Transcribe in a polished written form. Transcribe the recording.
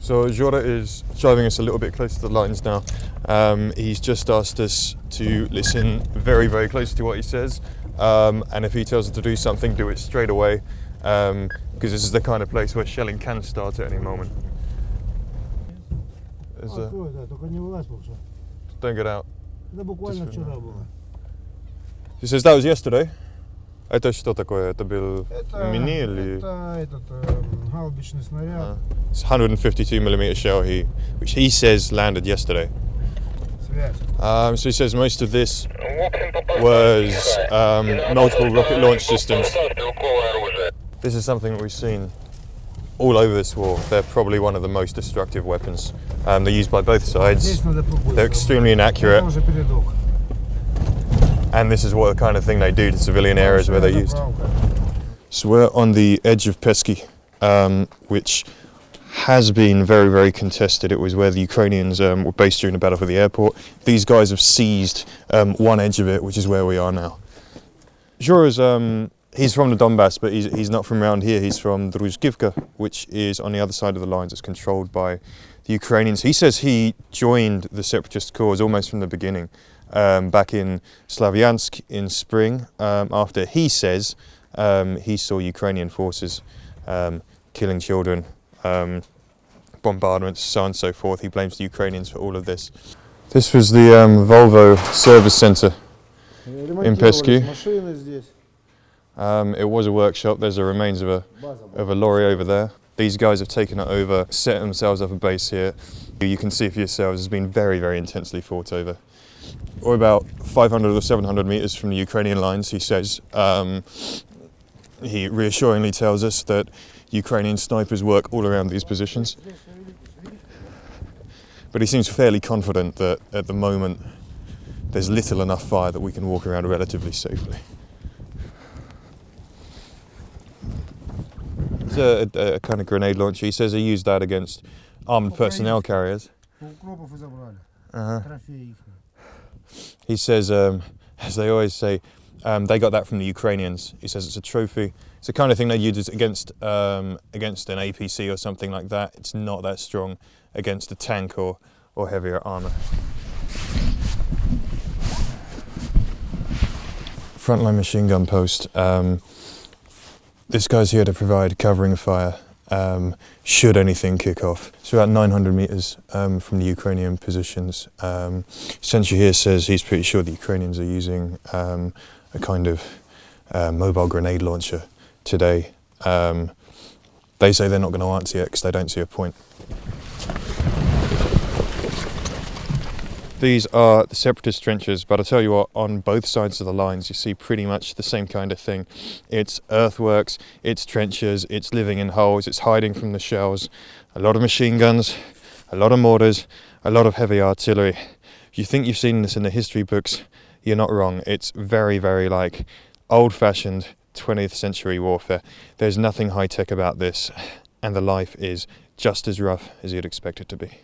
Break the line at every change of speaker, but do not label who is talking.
So Jora is driving us a little bit closer to the lines now. He's just asked us to listen very, very close to what he says. And if he tells us to do something, do it straight away. Because this is the kind of place where shelling can start at any moment. Don't get out. He says that was yesterday. Это что такое? Это был мини или?
Это гаубичный снаряд.
It's 152mm shell which he says landed yesterday. So he says most of this was multiple rocket launch systems. This is something that we've seen all over this war. They're probably one of the most destructive weapons. They're used by both sides. They're extremely inaccurate. And this is what the kind of thing they do to civilian areas where they're used. So we're on the edge of Peski, which has been very, very contested. It was where the Ukrainians were based during the battle for the airport. These guys have seized one edge of it, which is where we are now. Jora's, he's from the Donbass, but he's not from around here. He's from Druzhkivka, which is on the other side of the lines. It's controlled by the Ukrainians. He says he joined the separatist cause almost from the beginning. Back in Slavyansk in spring, after he says he saw Ukrainian forces killing children, bombardments, so on and so forth. He blames the Ukrainians for all of this. This was the Volvo service centre in Peski. It was a workshop. There's the remains of a lorry over there. These guys have taken it over, set themselves up a base here. You can see for yourselves, it's been very, very intensely fought over. We're about 500 or 700 meters from the Ukrainian lines, he says. He reassuringly tells us that Ukrainian snipers work all around these positions. But he seems fairly confident that at the moment there's little enough fire that we can walk around relatively safely. It's a kind of grenade launcher. He says he used that against armoured personnel carriers. He says, as they always say, they got that from the Ukrainians. He says it's a trophy. It's the kind of thing they use against an APC or something like that. It's not that strong against a tank or heavier armour. Frontline machine gun post. This guy's here to provide covering fire should anything kick off. It's about 900 meters from the Ukrainian positions. Sentry here says he's pretty sure the Ukrainians are using a kind of mobile grenade launcher today. They say they're not going to answer yet because they don't see a point. These are the separatist trenches, but I'll tell you what, on both sides of the lines you see pretty much the same kind of thing. It's earthworks, it's trenches, it's living in holes, it's hiding from the shells, a lot of machine guns, a lot of mortars, a lot of heavy artillery. If you think you've seen this in the history books, you're not wrong. It's very, very like old-fashioned 20th century warfare. There's nothing high-tech about this, and the life is just as rough as you'd expect it to be.